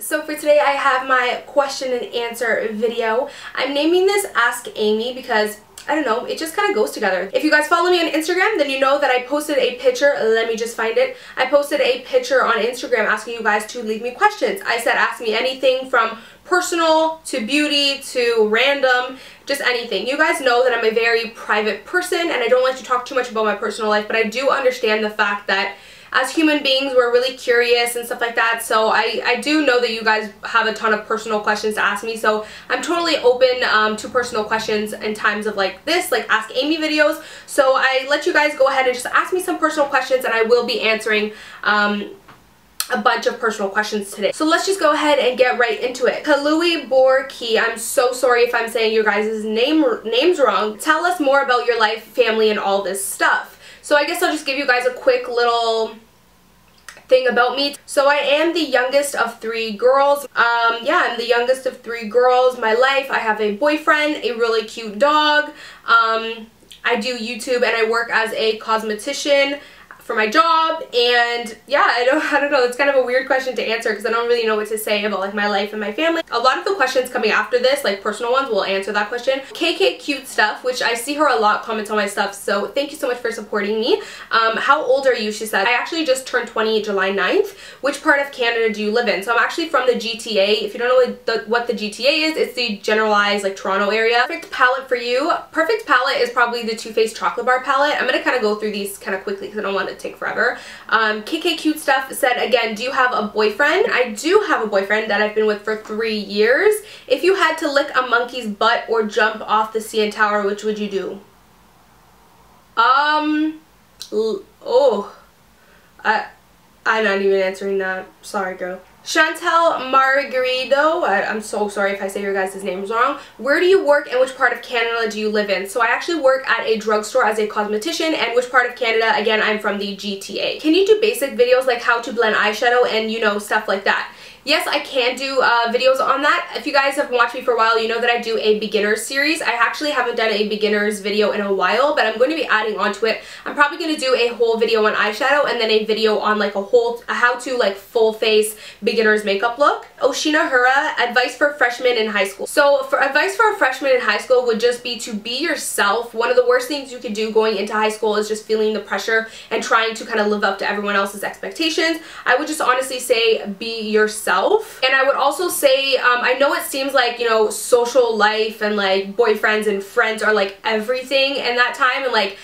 So for today I have my question and answer video. I'm naming this Ask Amy because I don't know, it just kind of goes together. If you guys follow me on Instagram, then you know that I posted a picture. Let me just find it. I posted a picture on Instagram asking you guys to leave me questions. I said ask me anything from personal to beauty to random, just anything. You guys know that I'm a very private person and I don't like to talk too much about my personal life, but I do understand the fact that as human beings, we're really curious and stuff like that, so I do know that you guys have a ton of personal questions to ask me, so I'm totally open to personal questions in times of like this, like Ask Amy videos. So I let you guys go ahead and just ask me some personal questions and I will be answering a bunch of personal questions today. So let's just go ahead and get right into it. Kalui Borki, I'm so sorry if I'm saying your guys' names wrong. Tell us more about your life, family, and all this stuff. So I guess I'll just give you guys a quick little thing about me. So I am the youngest of 3 girls. Yeah, I'm the youngest of 3 girls. My life, I have a boyfriend, a really cute dog. I do YouTube and I work as a cosmetician for my job, and yeah, I don't know, it's kind of a weird question to answer because I don't really know what to say about like my life and my family. A lot of the questions coming after this, like personal ones, will answer that question. KK Cute Stuff, which I see her a lot comment on my stuff, so thank you so much for supporting me. How old are you? She said. I actually just turned 20 July 9th. Which part of Canada do you live in? So I'm actually from the GTA. If you don't know what the GTA is, it's the generalized like Toronto area. Perfect palette for you. Perfect palette is probably the Too Faced Chocolate Bar palette. I'm gonna kind of go through these kind of quickly because I don't want to take forever. KK Cute Stuff said, again, do you have a boyfriend? I do have a boyfriend that I've been with for 3 years. If you had to lick a monkey's butt or jump off the CN Tower, which would you do? I'm not even answering that. Sorry, girl. Chantel Margarito, I'm so sorry if I say your guys' names wrong. Where do you work and which part of Canada do you live in? So I actually work at a drugstore as a cosmetician, and which part of Canada? Again, I'm from the GTA. Can you do basic videos like how to blend eyeshadow and, you know, stuff like that? Yes, I can do videos on that. If you guys have watched me for a while, you know that I do a beginners series. I actually haven't done a beginners video in a while, but I'm going to be adding onto it. I'm probably going to do a whole video on eyeshadow and then a video on like a how to like full face beginners makeup look. Oshina Hura, advice for freshmen in high school. So for advice for a freshman in high school would just be to be yourself. One of the worst things you could do going into high school is just feeling the pressure and trying to kind of live up to everyone else's expectations. I would just honestly say be yourself. And I would also say, I know it seems like, you know, social life and like boyfriends and friends are like everything in that time, and like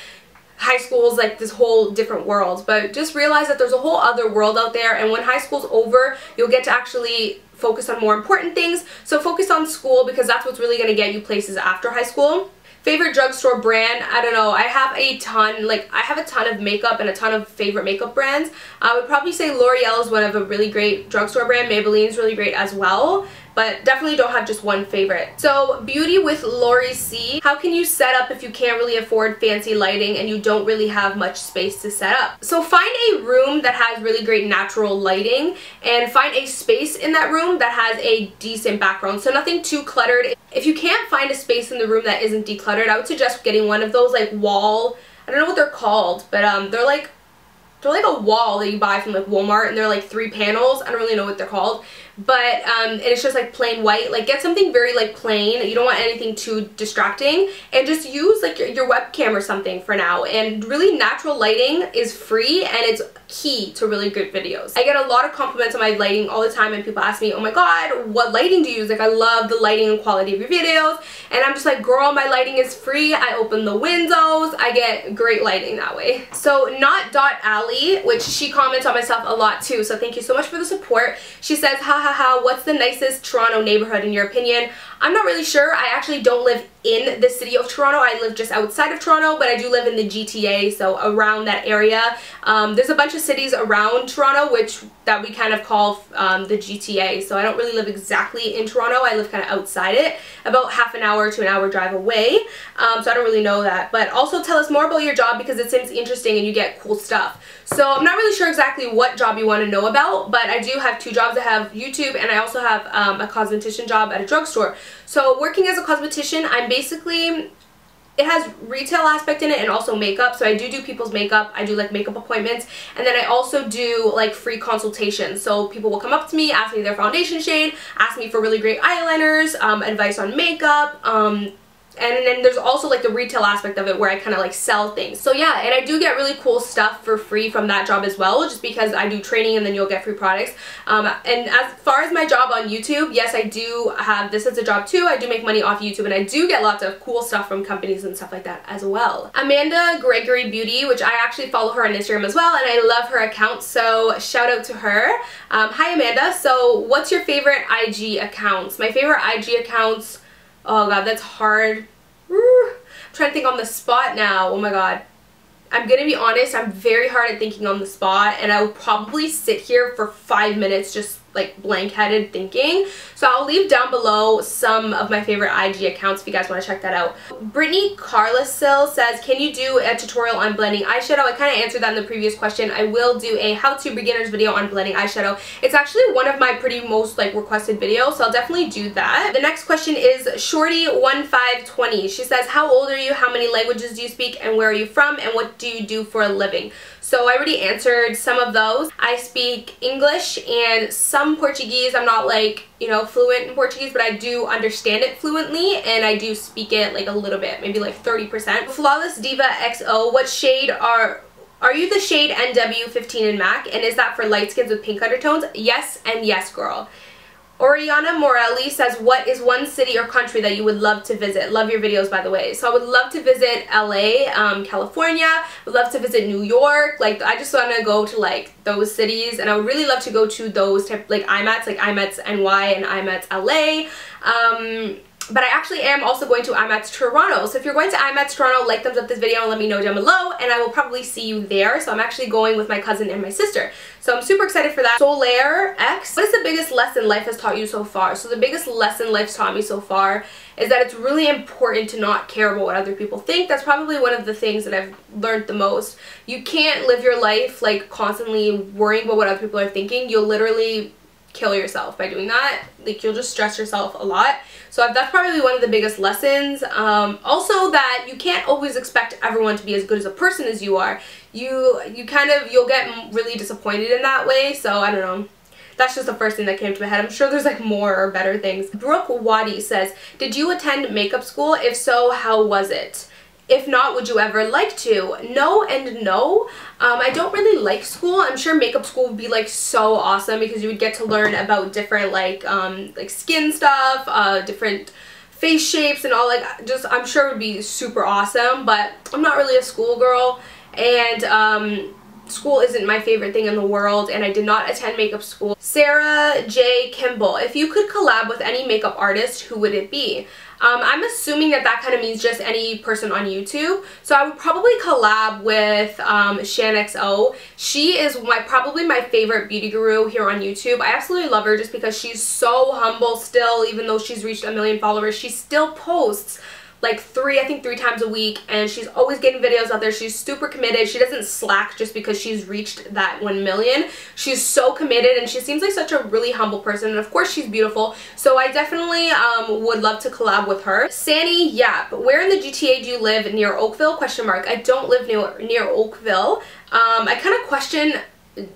high school is like this whole different world, but just realize that there's a whole other world out there, and when high school's over, you'll get to actually focus on more important things. So focus on school because that's what's really going to get you places after high school. Favorite drugstore brand? I don't know. I have a ton, like I have a ton of makeup and a ton of favorite makeup brands. I would probably say L'Oreal is one of a really great drugstore brand. Maybelline's really great as well, but definitely don't have just one favorite. So beauty with Lori C. How can you set up if you can't really afford fancy lighting and you don't really have much space to set up? So find a room that has really great natural lighting and find a space in that room that has a decent background. So nothing too cluttered. If you can't find a space in the room that isn't decluttered, I would suggest getting one of those like wall, I don't know what they're called, but they're like a wall that you buy from like Walmart, and they're like 3 panels. I don't really know what they're called, but and it's just like plain white. Like get something very like plain. You don't want anything too distracting, and just use like your webcam or something for now. And really natural lighting is free and it's key to really good videos. I get a lot of compliments on my lighting all the time, and people ask me, oh my god, what lighting do you use? Like I love the lighting and quality of your videos, and I'm just like, girl, my lighting is free. I open the windows. I get great lighting that way. So not.ali, which she comments on my stuff a lot too, so thank you so much for the support. She says, ha ha ha, what's the nicest Toronto neighborhood in your opinion? I'm not really sure. I actually don't live in the city of Toronto. I live just outside of Toronto, but I do live in the GTA, so around that area. There's a bunch of cities around Toronto that we kind of call the GTA, so I don't really live exactly in Toronto. I live kind of outside it, about half an hour to an hour drive away, so I don't really know that. But also tell us more about your job because it seems interesting and you get cool stuff. So I'm not really sure exactly what job you want to know about, but I do have 2 jobs. I have YouTube and I also have a cosmetician job at a drugstore. So working as a cosmetician, I'm basically it has retail aspect in it and also makeup. So I do people's makeup. I do like makeup appointments, and then I also do like free consultations. So people will come up to me, ask me their foundation shade, ask me for really great eyeliners, advice on makeup, and then there's also like the retail aspect of it where I kind of like sell things. So yeah, and I do get really cool stuff for free from that job as well, just because I do training and then you'll get free products. And as far as my job on YouTube, yes, I do have this as a job too. I do make money off YouTube, and I do get lots of cool stuff from companies and stuff like that as well. Amanda Gregory Beauty, which I actually follow her on Instagram as well, and I love her account, so shout out to her. Hi Amanda. So what's your favorite IG accounts? My favorite IG accounts, oh god, that's hard. I'm trying to think on the spot now. Oh my god. I'm gonna be honest, I'm very hard at thinking on the spot, and I will probably sit here for 5 minutes just like blank-headed thinking. So I'll leave down below some of my favorite IG accounts if you guys want to check that out. Brittney Carles says, can you do a tutorial on blending eyeshadow? I kind of answered that in the previous question. I will do a how-to beginners video on blending eyeshadow. It's actually one of my pretty most like requested videos, so I'll definitely do that. The next question is Shorty1520. She says, how old are you? How many languages do you speak? And where are you from? And what do you do for a living? So I already answered some of those. I speak English and some Portuguese. I'm not like, you know, fluent in Portuguese, but I do understand it fluently, and I do speak it like a little bit, maybe like 30%. Flawless Diva XO, what shade are you the shade NW15 in MAC, and is that for light skins with pink undertones? Yes and yes, girl. Oriana Morelli says, what is one city or country that you would love to visit? Love your videos, by the way. So I would love to visit LA, California. Would love to visit New York. Like, I just want to go to like those cities, and I would really love to go to those type like IMATs, like IMATs NY and IMATs LA. But I actually am also going to IMATs Toronto. So if you're going to IMATs Toronto, like, thumbs up this video and let me know down below, and I will probably see you there. So I'm actually going with my cousin and my sister. So I'm super excited for that. Solaire X, what is the biggest lesson life has taught you so far? So the biggest lesson life's taught me so far is that it's really important to not care about what other people think. That's probably one of the things that I've learned the most. You can't live your life like constantly worrying about what other people are thinking. You'll literally kill yourself by doing that. Like, you'll just stress yourself a lot. So that's probably one of the biggest lessons. Also that you can't always expect everyone to be as good as a person as you are. You'll get really disappointed in that way. So I don't know. That's just the first thing that came to my head. I'm sure there's like more or better things. Brooke Wadi says, did you attend makeup school? If so, how was it? If not, would you ever like to? No and no. I don't really like school. I'm sure makeup school would be like so awesome because you would get to learn about different like skin stuff, different face shapes and all, like, just, I'm sure it would be super awesome, but I'm not really a school girl, and school isn't my favorite thing in the world, and I did not attend makeup school. Sarah J. Kimball, if you could collab with any makeup artist, who would it be? I'm assuming that that kind of means just any person on YouTube. So I would probably collab with Shaaanxo. She is probably my favorite beauty guru here on YouTube. I absolutely love her just because she's so humble still, even though she's reached 1 million followers. She still posts like I think three times a week, and she's always getting videos out there. She's super committed. She doesn't slack just because she's reached that 1 million. She's so committed, and she seems like such a really humble person, and of course she's beautiful. So I definitely would love to collab with her. Sani Yap, where in the GTA do you live? Near Oakville? Question mark. I don't live near Oakville. I kind of question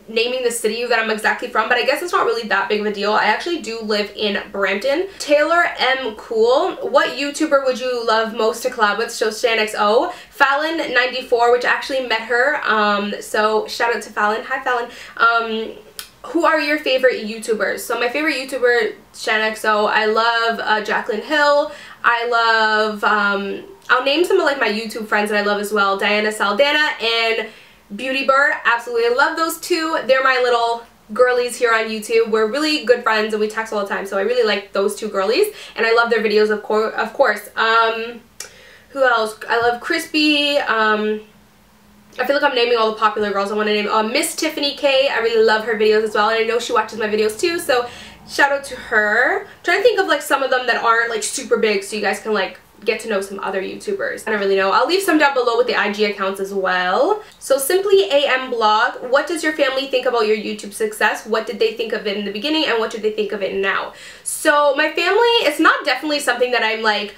naming the city that I'm exactly from, but I guess it's not really that big of a deal. I actually do live in Brampton. Taylor M. Cool, what YouTuber would you love most to collab with? So Shaaanxo. Fallon94, which I actually met her, so shout out to Fallon. Hi Fallon. Who are your favorite YouTubers? So my favorite YouTuber, Shaaanxo. I love Jaclyn Hill. I love, I'll name some of like my YouTube friends that I love as well. DianaSaldana and BeautyyBird. Absolutely, I love those two. They're my little girlies here on YouTube. We're really good friends and we text all the time, so I really like those two girlies, and I love their videos of course. Who else? I love Chrisspy. I feel like I'm naming all the popular girls. I want to name MissTiffanyKaee. I really love her videos as well, and I know she watches my videos too, so shout out to her. I'm trying to think of like some of them that aren't like super big, so you guys can like get to know some other YouTubers. I don't really know. I'll leave some down below with the IG accounts as well. So Simply AM Blog, what does your family think about your YouTube success? What did they think of it in the beginning, and what do they think of it now? So my family, it's not definitely something that I'm like,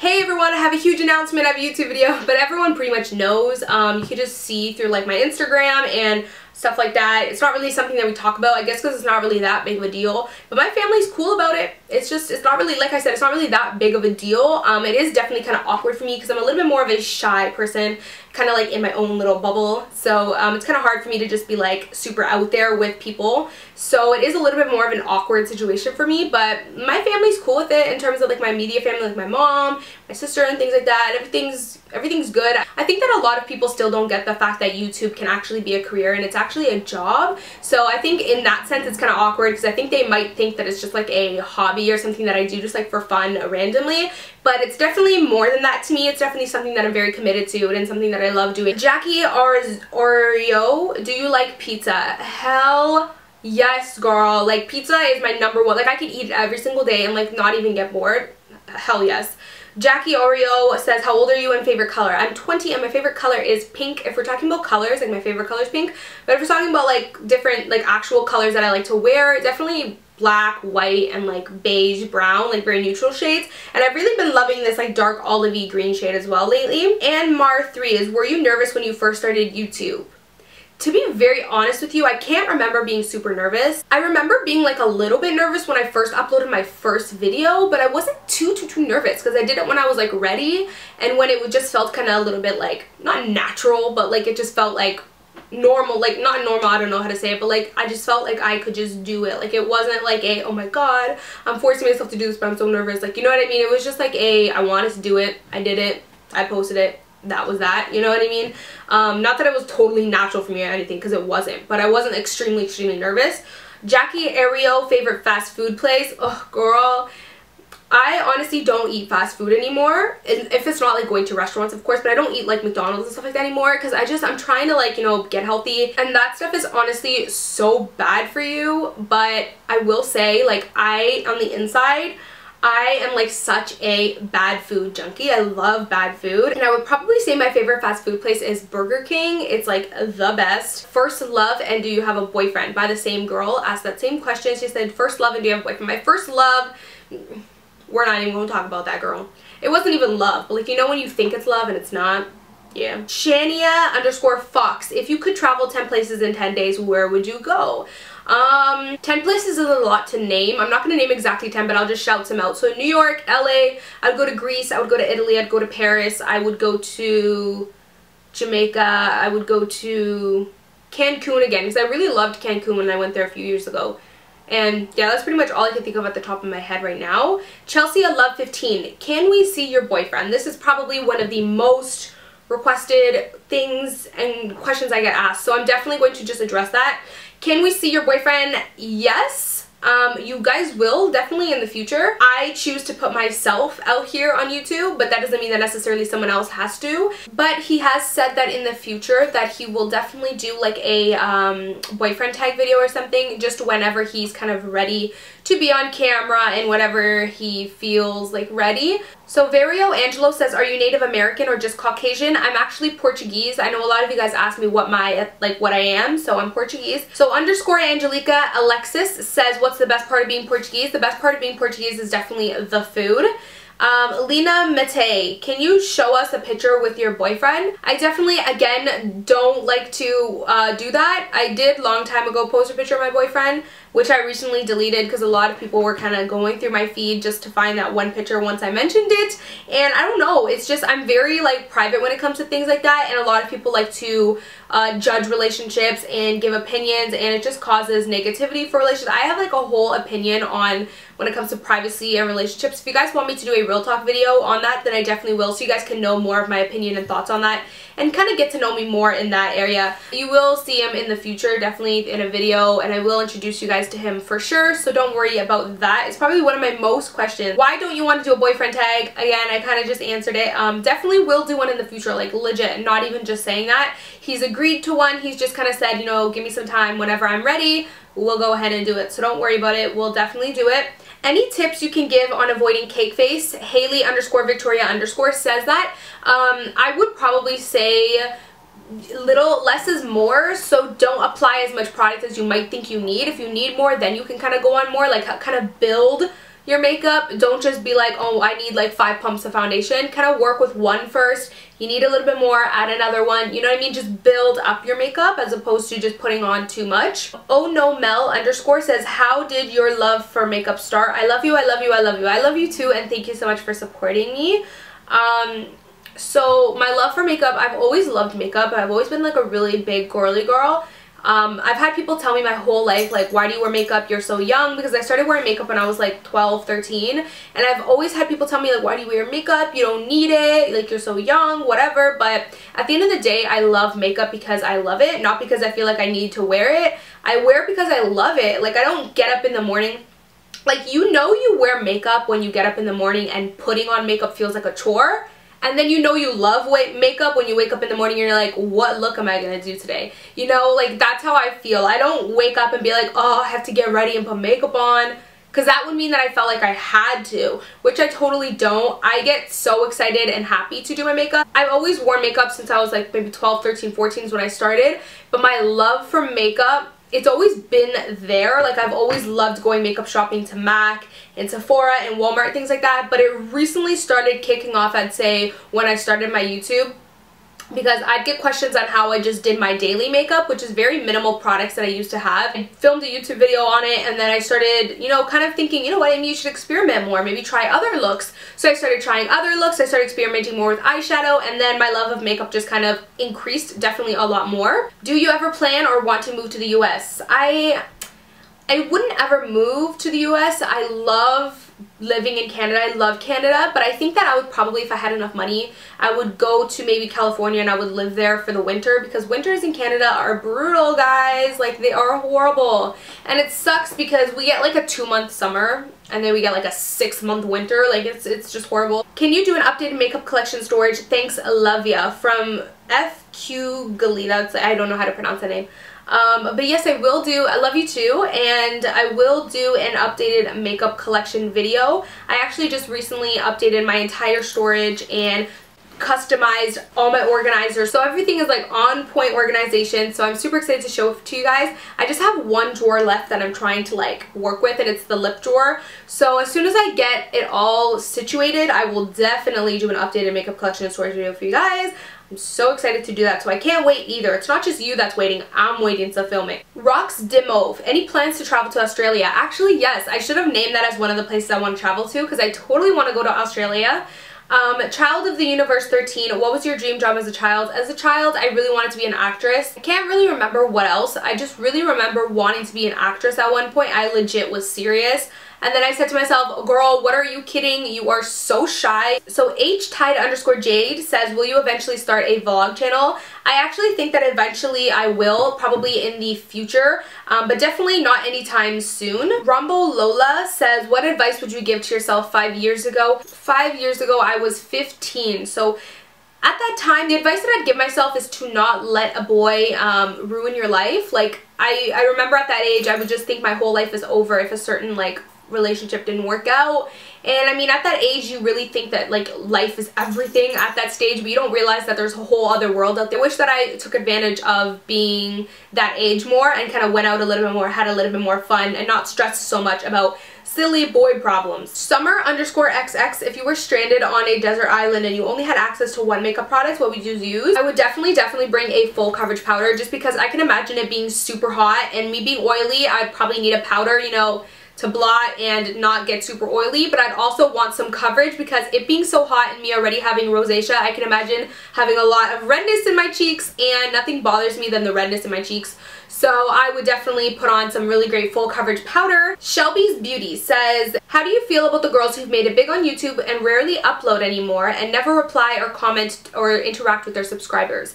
Hey everyone, I have a huge announcement. I have a YouTube video, but everyone pretty much knows. You can just see through like my Instagram and stuff like that. It's not really something that we talk about, I guess because it's not really that big of a deal. But my family's cool about it. It's not really, like I said, it's not really that big of a deal. It is definitely kind of awkward for me because I'm a little bit more of a shy person, kind of like in my own little bubble. So it's kind of hard for me to just be like super out there with people. So it is a little bit more of an awkward situation for me, but my family's cool with it in terms of like my immediate family, like my mom, my sister and things like that. Everything's good. I think that a lot of people still don't get the fact that YouTube can actually be a career and it's actually a job. So I think in that sense it's kind of awkward because I think they might think that it's just like a hobby or something that I do just like for fun randomly. But it's definitely more than that to me. It's definitely something that I'm very committed to and something that I love doing. Jackie Oreo, do you like pizza? Hell yes, girl. Like pizza is my #1. Like I could eat it every single day and like not even get bored. Hell yes. Jackie Oreo says, how old are you and favorite color? I'm 20 and my favorite color is pink. If we're talking about colors, like my favorite color is pink. But if we're talking about like different like actual colors that I like to wear, definitely black, white, and like beige, brown, like very neutral shades. And I've really been loving this like dark olivey green shade as well lately. And Mar3 is, were you nervous when you first started YouTube? To be very honest with you, I can't remember being super nervous. I remember being like a little bit nervous when I first uploaded my first video, but I wasn't too nervous because I did it when I was like ready and when it just felt kind of a little bit like, not natural, but like it just felt like normal, like not normal, I don't know how to say it, but like I just felt like I could just do it. Like it wasn't like a, oh my god, I'm forcing myself to do this but I'm so nervous. Like, you know what I mean? It was just like a, I wanted to do it, I did it, I posted it. That was that, you know what I mean? Not that it was totally natural for me or anything, because it wasn't, but I wasn't extremely nervous. Jackie Ariel, favorite fast food place? Oh girl, I honestly don't eat fast food anymore, if it's not like going to restaurants of course, but I don't eat like McDonald's and stuff like that anymore because I'm trying to like, you know, get healthy, and that stuff is honestly so bad for you. But I will say, like, on the inside I am like such a bad food junkie. I love bad food. And I would probably say my favorite fast food place is Burger King. It's like the best. First love and do you have a boyfriend? By the same girl asked that same question. She said first love and do you have a boyfriend? My first love, we're not even going to talk about that, girl. It wasn't even love, but like, you know when you think it's love and it's not? Yeah. Shania_Fox, if you could travel 10 places in 10 days, where would you go? 10 places is a lot to name. I'm not going to name exactly 10, but I'll just shout some out. So New York, LA, I'd go to Greece, I would go to Italy, I'd go to Paris, I would go to Jamaica, I would go to Cancun again, because I really loved Cancun when I went there a few years ago. And yeah, that's pretty much all I can think of at the top of my head right now. Chelsea, I love 15. Can we see your boyfriend? This is probably one of the most requested things and questions I get asked, so I'm definitely going to just address that. Can we see your boyfriend? Yes. You guys will definitely in the future. I choose to put myself out here on YouTube, but that doesn't mean that necessarily someone else has to. But he has said that in the future that he will definitely do like a boyfriend tag video or something, just whenever he's kind of ready to be on camera and whatever he feels like ready. So Vario Angelo says, are you Native American or just Caucasian? I'm actually Portuguese. I know a lot of you guys ask me what I am, so I'm Portuguese. So _Angelica Alexis says, what's the best part of being Portuguese? The best part of being Portuguese is definitely the food. Lena Mate, can you show us a picture with your boyfriend? I definitely, again, don't like to do that. I did long time ago post a picture of my boyfriend, which I recently deleted because a lot of people were kind of going through my feed just to find that one picture once I mentioned it. And I don't know, it's just, I'm very like private when it comes to things like that, and a lot of people like to judge relationships and give opinions, and it just causes negativity for relationships. I have like a whole opinion on when it comes to privacy and relationships. If you guys want me to do a real talk video on that, then I definitely will, so you guys can know more of my opinion and thoughts on that and kind of get to know me more in that area. You will see him in the future, definitely in a video, and I will introduce you guys to him for sure, so don't worry about that. It's probably one of my most questions. Why don't you want to do a boyfriend tag? Again, I kind of just answered it. Definitely will do one in the future, like legit, not even just saying that. He's agreed to one. He's just kind of said, you know, give me some time, whenever I'm ready, we'll go ahead and do it. So don't worry about it, we'll definitely do it. Any tips you can give on avoiding cake face? Haley_Victoria_ says that. I would probably say less is more, so don't apply as much product as you might think you need. If you need more, then you can kind of go on more, like kind of build your makeup. Don't just be like, oh, I need like 5 pumps of foundation. Kind of work with one first. You need a little bit more, add another one. You know what I mean? Just build up your makeup as opposed to just putting on too much. Oh no Mel _ says, how did your love for makeup start? I love you, I love you, I love you. I love you too, and thank you so much for supporting me. So my love for makeup, I've always loved makeup. I've always been like a really big girly girl. I've had people tell me my whole life, like, why do you wear makeup? You're so young. Because I started wearing makeup when I was like 12, 13. And I've always had people tell me, like, why do you wear makeup? You don't need it. Like, you're so young, whatever. But at the end of the day, I love makeup because I love it. Not because I feel like I need to wear it. I wear it because I love it. Like, I don't get up in the morning. Like, you know you wear makeup when you get up in the morning and putting on makeup feels like a chore. And then you know you love makeup when you wake up in the morning and you're like, what look am I going to do today? You know, like, that's how I feel. I don't wake up and be like, oh, I have to get ready and put makeup on. Because that would mean that I felt like I had to, which I totally don't. I get so excited and happy to do my makeup. I've always worn makeup since I was like maybe 12, 13, 14 is when I started. But my love for makeup, it's always been there. Like, I've always loved going makeup shopping to MAC and Sephora and Walmart, things like that. But it recently started kicking off, I'd say, when I started my YouTube. Because I'd get questions on how I just did my daily makeup, which is very minimal products that I used to have. I filmed a YouTube video on it, and then I started, you know, kind of thinking, you know what, Amy, you should experiment more, maybe try other looks. So I started trying other looks, I started experimenting more with eyeshadow, and then my love of makeup just kind of increased definitely a lot more. Do you ever plan or want to move to the US? I wouldn't ever move to the US. I love living in Canada. I love Canada, but I think that I would probably, if I had enough money, I would go to maybe California and I would live there for the winter, because winters in Canada are brutal, guys. Like, they are horrible. And it sucks because we get like a 2-month summer and then we get like a 6-month winter. Like, it's just horrible. Can you do an updated makeup collection storage? Thanks, love ya. From FQ Galita. I don't know how to pronounce that name. But yes, I will do. I love you too, and I will do an updated makeup collection video. I actually just recently updated my entire storage and customized all my organizers, so everything is like on point organization. So I'm super excited to show it to you guys. I just have one drawer left that I'm trying to like work with, and it's the lip drawer. So as soon as I get it all situated, I will definitely do an updated makeup collection and storage video for you guys. I'm so excited to do that, so I can't wait either. It's not just you that's waiting, I'm waiting to film it. Rocks Dimove, any plans to travel to Australia? Actually, yes. I should have named that as one of the places I want to travel to, because I totally want to go to Australia. Child of the Universe 13, what was your dream job as a child? As a child, I really wanted to be an actress. I can't really remember what else. I just really remember wanting to be an actress at one point. I legit was serious. And then I said to myself, girl, what are you kidding? You are so shy. So HTide_Jade says, will you eventually start a vlog channel? I actually think that eventually I will, probably in the future, but definitely not anytime soon. Rumbo Lola says, what advice would you give to yourself 5 years ago? 5 years ago, I was 15. So at that time, the advice that I'd give myself is to not let a boy ruin your life. Like, I remember at that age, I would just think my whole life is over if a certain, like, relationship didn't work out. And I mean, at that age, you really think that like life is everything at that stage, but you don't realize that there's a whole other world out there. I wish that I took advantage of being that age more and kind of went out a little bit more, had a little bit more fun, and not stressed so much about silly boy problems. Summer_XX, if you were stranded on a desert island and you only had access to one makeup product, what would you use? I would definitely bring a full coverage powder, just because I can imagine it being super hot, and me being oily, I'd probably need a powder, you know, to blot and not get super oily. But I'd also want some coverage, because it being so hot and me already having rosacea, I can imagine having a lot of redness in my cheeks, and nothing bothers me than the redness in my cheeks. So I would definitely put on some really great full coverage powder. Shelby's Beauty says, how do you feel about the girls who've made it big on YouTube and rarely upload anymore and never reply or comment or interact with their subscribers?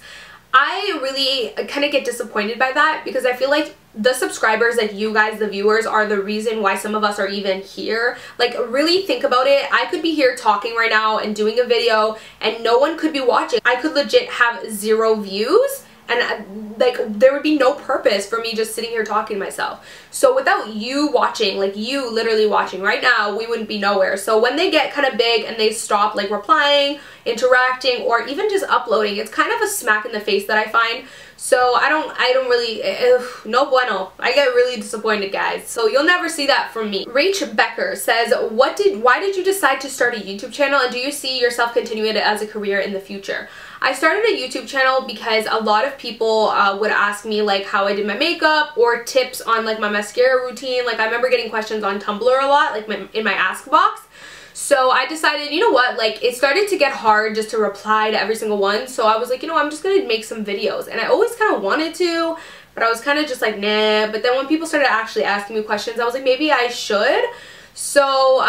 I really kind of get disappointed by that, because I feel like the subscribers, like you guys, the viewers, are the reason why some of us are even here. Like, really think about it. I could be here talking right now and doing a video and no one could be watching. I could legit have 0 views, and like, there would be no purpose for me just sitting here talking to myself. So without you watching, like you literally watching right now, we wouldn't be nowhere. So when they get kind of big and they stop like replying, interacting, or even just uploading, it's kind of a smack in the face that I find. So I don't really, no bueno. I get really disappointed, guys. So you'll never see that from me. Rach Becker says, why did you decide to start a YouTube channel, and do you see yourself continuing it as a career in the future? I started a YouTube channel because a lot of people would ask me like how I did my makeup or tips on like my mascara routine. Like I remember getting questions on Tumblr a lot, like in my ask box. So I decided, you know what, like it started to get hard just to reply to every single one. So I was like, you know, I'm just gonna make some videos. And I always kind of wanted to, but I was kind of just like, nah. But then when people started actually asking me questions, I was like, maybe I should. So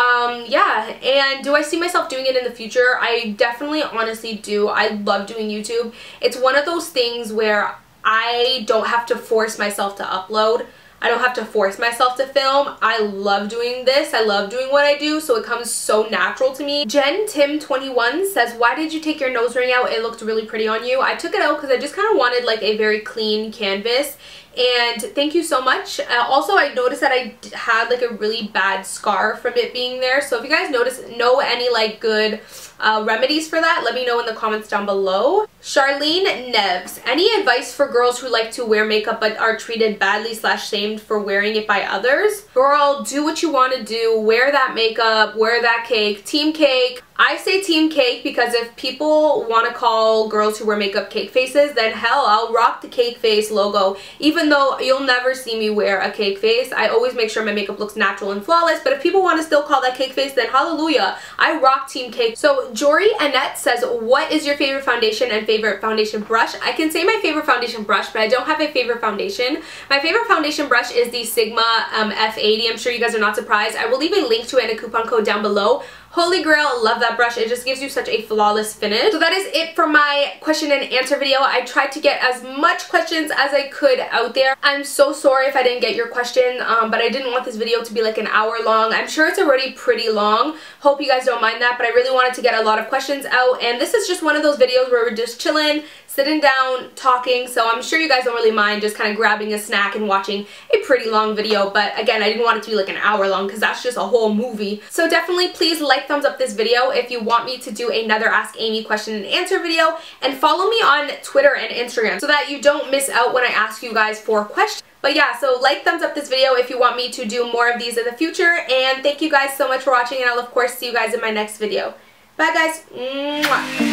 yeah, and do I see myself doing it in the future? I definitely honestly do. I love doing YouTube. It's one of those things where I don't have to force myself to upload. I don't have to force myself to film. I love doing this. I love doing what I do, so it comes so natural to me. Jen Tim 21 says, why did you take your nose ring out? It looked really pretty on you. I took it out because I just kind of wanted like a very clean canvas. And thank you so much. Also, I noticed that I had like a really bad scar from it being there. So if you guys know any like good remedies for that, let me know in the comments down below. Charlene Neves, any advice for girls who like to wear makeup but are treated badly / shamed for wearing it by others? Girl, do what you want to do. Wear that makeup, wear that cake. Team cake. I say team cake because if people want to call girls who wear makeup cake faces, then hell, I'll rock the cake face logo. Even though you'll never see me wear a cake face, I always make sure my makeup looks natural and flawless. But if people want to still call that cake face, then hallelujah, I rock team cake. So Jory Annette says, what is your favorite foundation and favorite foundation brush? I can say my favorite foundation brush, but I don't have a favorite foundation. My favorite foundation brush is the Sigma F80. I'm sure you guys are not surprised. I will leave a link to it and a coupon code down below. Holy grail, love that brush. It just gives you such a flawless finish. So that is it for my question and answer video. I tried to get as much questions as I could out there. I'm so sorry if I didn't get your question, but I didn't want this video to be like an hour long. I'm sure it's already pretty long. Hope you guys don't mind that, but I really wanted to get a lot of questions out, and this is just one of those videos where we're just chilling, sitting down, talking, so I'm sure you guys don't really mind just kind of grabbing a snack and watching a pretty long video. But again, I didn't want it to be like an hour long because that's just a whole movie. So definitely please like, thumbs up this video if you want me to do another Ask Amy question and answer video, and follow me on Twitter and Instagram so that you don't miss out when I ask you guys for questions. But yeah, so like, thumbs up this video if you want me to do more of these in the future, and thank you guys so much for watching, and I'll of course see you guys in my next video. Bye guys. Mwah.